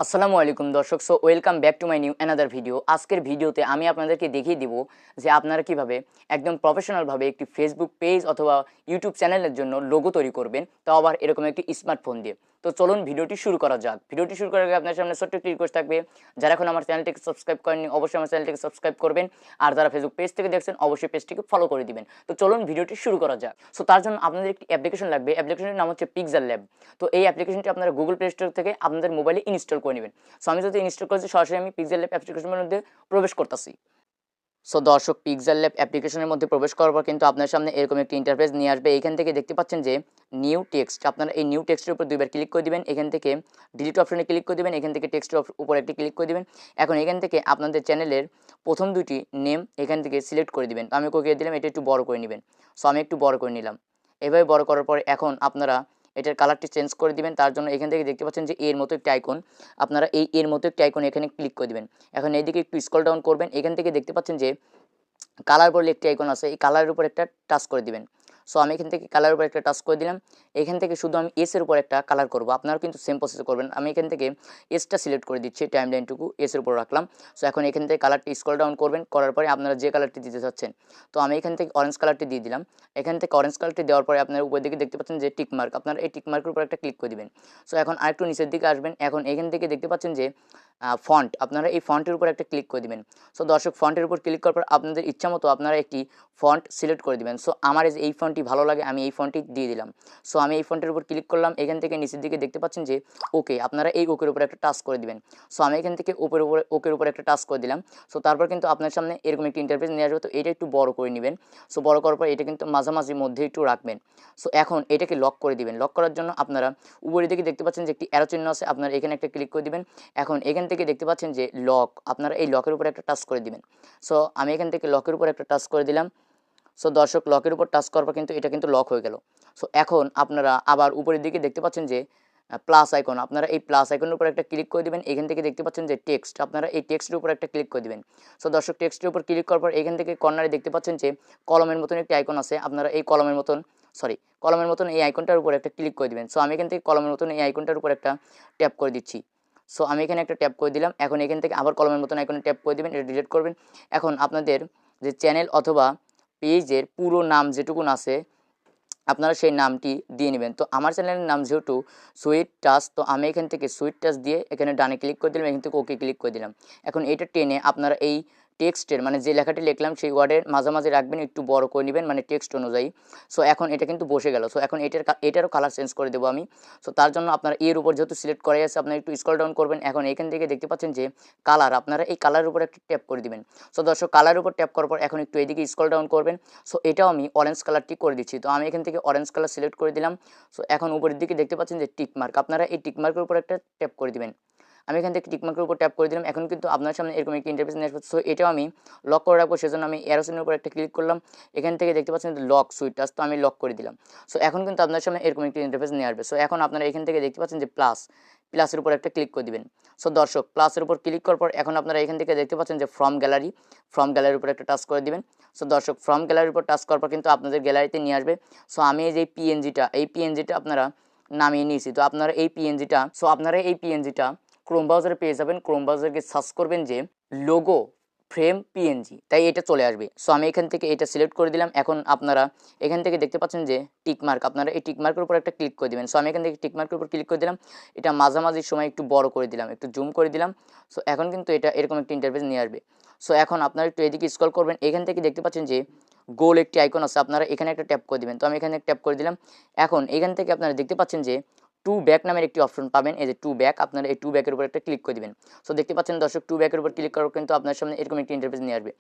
আসসালামু আলাইকুম দর্শক। Welcome back to my new another video. আজকের ভিডিওতে আমি আপনাদেরকে দেখিয়ে দিব যে আপনারা কিভাবে একদম প্রফেশনালভাবে একটি ফেসবুক পেজ অথবা ইউটিউব চ্যানেলের জন্য লোগো তৈরি করবেন, তাও আবার এরকম একটি স্মার্টফোন দিয়ে। তো চলুন ভিডিওটি শুরু করা যাক। ভিডিওটি শুরু করার আগে আপনার সামনে ছোট্ট একটি রিকোয়েস্ট থাকবে, যারা এখন আমার চ্যানেলটিকে সাবস্ক্রাইব করেননি অবশ্যই আমার চ্যানেলটিকে সাবস্ক্রাইব করবেন, আর যারা ফেসবুক পেজ থেকে দেখছেন অবশ্যই পেজটিকে ফলো করে দিবেন। তো চলুন ভিডিওটি শুরু করা যাক। তার জন্য আপনাদের একটি অ্যাপ্লিকেশন লাগবে। অ্যাপ্লিকেশনের নাম হচ্ছে পিক্সেল ল্যাব। তো এই অ্যাপ্লিকেশনটি আপনারা গুগল প্লে স্টোর থেকে আপনাদের মোবাইলে ইনস্টল করে নেবেন। আমি যদি ইনস্টল করেছি সরাসরি আমি পিক্সেল ল্যাব অ্যাপ্লিকেশনের মধ্যে প্রবেশ করতেছি। দর্শক, পিক্সেল ল্যাব অ্যাপ্লিকেশনের মধ্যে প্রবেশ করার পর কিন্তু আপনার সামনে এরকম একটি ইন্টারফেস নিয়ে আসবে। এখান থেকে দেখতে পাচ্ছেন যে নিউ টেক্সট, আপনারা এই নিউ টেক্সটের উপর দুইবার ক্লিক করে দিবেন। এখান থেকে ডিলিট অপশনে ক্লিক করে দিবেন। এখান থেকে টেক্সটের উপর একটি ক্লিক করে দিবেন। এখন এখান থেকে আপনাদের চ্যানেলের প্রথম দুটি নেম এখান থেকে সিলেক্ট করে দিবেন। তো আমি কোকিয়ে দিলাম, এটা একটু বড় করে নেবেন। আমি একটু বড় করে নিলাম। এভাবে বড় করার পরে এখন আপনারা এটার কালারটি চেঞ্জ করে দিবেন। তার জন্য এখান থেকে দেখতে পাচ্ছেন যে এর মতো একটি আইকন, আপনারা এর মতো একটি আইকন এখানে ক্লিক করে দিবেন। এখন এইদিকে একটু স্ক্রল ডাউন করবেন। এখান থেকে দেখতে পাচ্ছেন যে কালার বলে একটি আইকন আছে, এই কালারের উপর একটা টাচ করে দিবেন। আমি এখান থেকে কালারের উপর একটা টাচ করে দিলাম। এখান থেকে শুধু আমি এসের উপর একটা কালার করব, আপনারা কিন্তু সেম প্রসেসে করবেন। আমি এখান থেকে এসটা সিলেক্ট করে দিচ্ছি, টাইম লাইনটুকু এসের উপর রাখলাম। এখন এখান থেকে কালারটি স্ক্রল ডাউন করবেন, করার পরে আপনারা যে কালারটি দিতে চাচ্ছেন, তো আমি এখান থেকে অরেঞ্জ কালারটি দিয়ে দিলাম। এখান থেকে অরেঞ্জ কালারটি দেওয়ার পরে আপনারা উপর দিকে দেখতে পাচ্ছেন যে টিকমার্ক, আপনারা এই টিকমার্কের উপর একটা ক্লিক করে দিবেন। এখন আরেকটু নিচের দিকে আসবেন। এখন এখান থেকে দেখতে পাচ্ছেন যে ফন্ট, আপনারা এই ফন্টের উপর একটা ক্লিক করে দিবেন। দর্শক, ফন্টের উপর ক্লিক করার পর আপনাদের ইচ্ছা মতো আপনারা একটি ফন্ট সিলেক্ট করে দিবেন। আমার এই ফন্টটি ভালো লাগে, আমি এই ফন্টটি দিয়ে দিলাম। আমি এই ফন্টের উপর ক্লিক করলাম। এখান থেকে নিচের দিকে দেখতে পাচ্ছেন যে ওকে, আপনারা এই ওকের উপর একটা টাচ করে দিবেন। আমি এখান থেকে ওকের উপর একটা টাচ করে দিলাম। তারপর কিন্তু আপনার সামনে এরকম একটি ইন্টারফেস নিয়ে আসবে। তো এটা একটু বড় করে নেবেন। বড় করার পর এটা কিন্তু মাঝামাঝি মধ্যে একটু রাখবেন। এখন এটাকে লক করে দিবেন। লক করার জন্য আপনারা উপরের দিকে দেখতে পাচ্ছেন যে একটি অ্যারো চিহ্ন আছে, আপনারা এখানে একটা ক্লিক করে দিবেন। এখন এখান থেকে দেখতে পাচ্ছেন যে লক, আপনারা এই লকের উপর একটা টাচ করে দিবেন। আমি এখান থেকে লকের উপর একটা টাচ করে দিলাম। দর্শক, লকের উপর টাচ করার পর কিন্তু এটা কিন্তু লক হয়ে গেল। এখন আপনারা আবার উপরের দিকে দেখতে পাচ্ছেন যে প্লাস আইকন, আপনারা এই প্লাস আইকনের উপর একটা ক্লিক করে দিবেন। এখান থেকে দেখতে পাচ্ছেন যে টেক্সট, আপনারা এই টেক্সটের উপর একটা ক্লিক করে দিবেন। দর্শক, টেক্সটের উপর ক্লিক করার পর এখান থেকে কর্নারে দেখতে পাচ্ছেন যে কলমের মতন একটি আইকন আছে, আপনারা এই কলমের মতন এই আইকনটার উপর একটা ক্লিক করে দিবেন। আমি এখান থেকে কলমের মতন এই আইকনটার উপর একটা ট্যাপ করে দিচ্ছি। আমি এখানে একটা ট্যাপ করে দিলাম। এখন এখান থেকে আবার কলমের মতন আইকনে ট্যাপ করে দিবেন, এটা ডিলিট করবেন। এখন আপনাদের যে চ্যানেল অথবা পেজের পুরো নাম যেটুকুন আছে আপনারা সেই নামটি দিয়ে নেবেন। তো আমার চ্যানেলের নাম যেহেতু সুইট টাচ, তো আমি এখান থেকে সুইট টাচ দিয়ে এখানে ডানে ক্লিক করে দিলাম। এখান থেকে ওকে ক্লিক করে দিলাম। এখন এটা টেনে আপনারা এই টেক্সটের মানে যে লেখাটি লিখলাম সেই ওয়ার্ডের মাঝামাঝি রাখবেন, একটু বড় করে নেবেন মানে টেক্সট অনুযায়ী। এখন এটা কিন্তু বসে গেল। এখন এটারও কালার চেঞ্জ করে দেবো আমি। তার জন্য আপনারা এর উপর যেহেতু সিলেক্ট করাই আছে, আপনারা একটু স্ক্রল ডাউন করবেন। এখন এখান থেকে দেখতে পাচ্ছেন যে কালার, আপনারা এই কালারের উপর একটা ট্যাপ করে দিবেন। দর্শক, কালারের উপর ট্যাপ করার পর এখন একটু এদিকে স্ক্রল ডাউন করবেন। এটাও আমি অরেঞ্জ কালারটি করে দিচ্ছি। তো আমি এখান থেকে অরেঞ্জ কালার সিলেক্ট করে দিলাম। এখন উপরের দিকে দেখতে পাচ্ছেন যে টিকমার্ক, আপনারা এই টিকমার্কের উপর একটা ট্যাপ করে দিবেন। আমি এখান থেকে টিকমার্কের উপর ট্যাপ করে দিলাম। এখন কিন্তু আপনার সামনে এরকম একটি ইন্টারফেস নিয়ে আসবে। এটাও আমি লক করে রাখবো, সেজন্য আমি অ্যারো চিহ্নের উপর একটা ক্লিক করলাম। এখান থেকে দেখতে পাচ্ছেন যে লক সুইট টাচ, তো আমি লক করে দিলাম। এখন কিন্তু আপনার সামনে এরকম একটি ইন্টারফেস নিয়ে আসবে। এখন আপনারা এখান থেকে দেখতে পাচ্ছেন যে প্লাসের উপর একটা ক্লিক করে দিবেন। দর্শক, প্লাসের উপর ক্লিক করার পর এখন আপনারা এখান থেকে দেখতে পাচ্ছেন যে ফ্রম গ্যালারির উপর একটা টাচ করে দিবেন। দর্শক, ফ্রম গ্যালারির উপর টাচ করার পর কিন্তু আপনাদের গ্যালারিতে নিয়ে আসবে। আমি এই যে পিএনজিটা আপনারা নামিয়ে নিয়েছি। তো আপনারা এই পিএনজিটা ক্রোম ব্রাউজারে পেয়ে যাবেন। ক্রোম ব্রাউজারকে সার্চ করবেন যে লোগো ফ্রেম পিএনজি, তাই এটা চলে আসবে। আমি এখান থেকে এটা সিলেক্ট করে দিলাম। এখন আপনারা এখান থেকে দেখতে পাচ্ছেন যে টিকমার্ক, আপনারা এই টিকমার্কের উপর একটা ক্লিক করে দিবেন। আমি এখান থেকে টিকমার্কের উপর ক্লিক করে দিলাম। এটা মাঝামাঝি সময় একটু বড় করে দিলাম, একটু জুম করে দিলাম। এখন কিন্তু এটা এরকম একটা ইন্টারফেস নিয়ে আসবে। এখন আপনারা একটু এদিকে স্ক্রল করবেন। এখান থেকে দেখতে পাচ্ছেন যে গোল একটি আইকন আছে, আপনারা এখানে একটা ট্যাপ করে দিবেন। তো আমি এখানে ট্যাপ করে দিলাম। এখন এখান থেকে আপনারা দেখতে পাচ্ছেন যে টু ব্যাক নামের একটি অপশন পাবেন, এই যে টু ব্যাক, আপনারা এই টু ব্যাকের উপর একটা ক্লিক করে দিবেন। দেখতে পাচ্ছেন দর্শক, টু ব্যাকের উপর ক্লিক করার কিন্তু আপনার সামনে এরকম একটি ইন্টারফেস নিয়ে আসবে।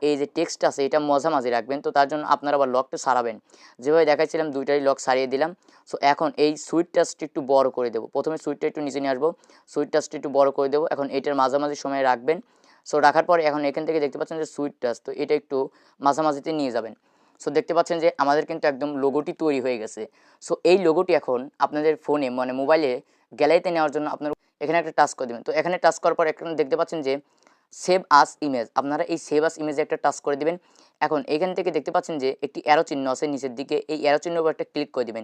এই যে টেক্সট আছে এটা মাঝামাঝি রাখবেন। তো তার জন্য আপনারা আবার লকটা সারাবেন, যেভাবে দেখাচ্ছিলাম দুইটারই লক সারিয়ে দিলাম। এখন এই সুইট টাচটি একটু বড় করে দেবো। প্রথমে সুইটটা একটু নিচে নিয়ে আসবো, সুইট টাচটি একটু বড় করে দেবো। এখন এটার মাঝামাঝি সময় রাখবেন। রাখার পরে এখন এখান থেকে দেখতে পাচ্ছেন যে সুইট টাচ, তো এটা একটু মাঝামাঝিতে নিয়ে যাবেন। দেখতে পাচ্ছেন যে আমাদের কিন্তু একদম লোগোটি তৈরি হয়ে গেছে। এই লোগোটি এখন আপনাদের ফোনে মানে মোবাইলে গ্যালারিতে নেওয়ার জন্য আপনার এখানে একটা টাচ করে দেবেন। তো এখানে টাচ করার পর এখানে দেখতে পাচ্ছেন যে সেভ আস ইমেজ, আপনারা এই সেভ আস ইমেজে একটা টাচ করে দিবেন। এখন এখান থেকে দেখতে পাচ্ছেন যে একটি অ্যারো চিহ্ন আছে নিচের দিকে, এই অ্যারো চিহ্নের উপর একটা ক্লিক করে দিবেন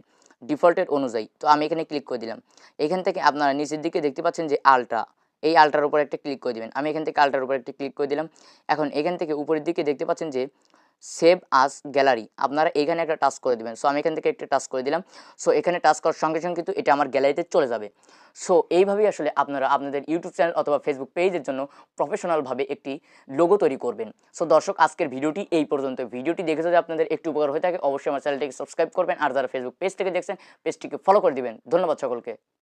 ডিফল্টের অনুযায়ী। তো আমি এখানে ক্লিক করে দিলাম। এখান থেকে আপনারা নিচের দিকে দেখতে পাচ্ছেন যে আলট্রা, এই আলট্রার উপর একটা ক্লিক করে দিবেন। আমি এখান থেকে আলট্রার উপর একটা ক্লিক করে দিলাম। এখন এখান থেকে উপরের দিকে দেখতে পাচ্ছেন যে সেভ আস গ্যালারি, আপনারা এখানে একটা টাচ করে দিবেন। সো আমি এখান থেকে একটা টাচ করে দিলাম। সো এখানে টাচ করার সঙ্গে সঙ্গে কিন্তু এটা আমার গ্যালারিতে চলে যাবে। সো এইভাবেই আসলে আপনারা আপনাদের ইউটিউব চ্যানেল অথবা ফেসবুক পেজের জন্য প্রফেশনালভাবে একটি লোগো তৈরি করবেন। সো দর্শক, আজকের ভিডিওটি এই পর্যন্ত। ভিডিওটি দেখে যদি আপনাদের একটু উপকার হয়ে থাকে অবশ্যই আমার চ্যানেলটিকে সাবস্ক্রাইব করবেন, আর যারা ফেসবুক পেজ থেকে দেখছেন পেজটিকে ফলো করে দিবেন। ধন্যবাদ সকলকে।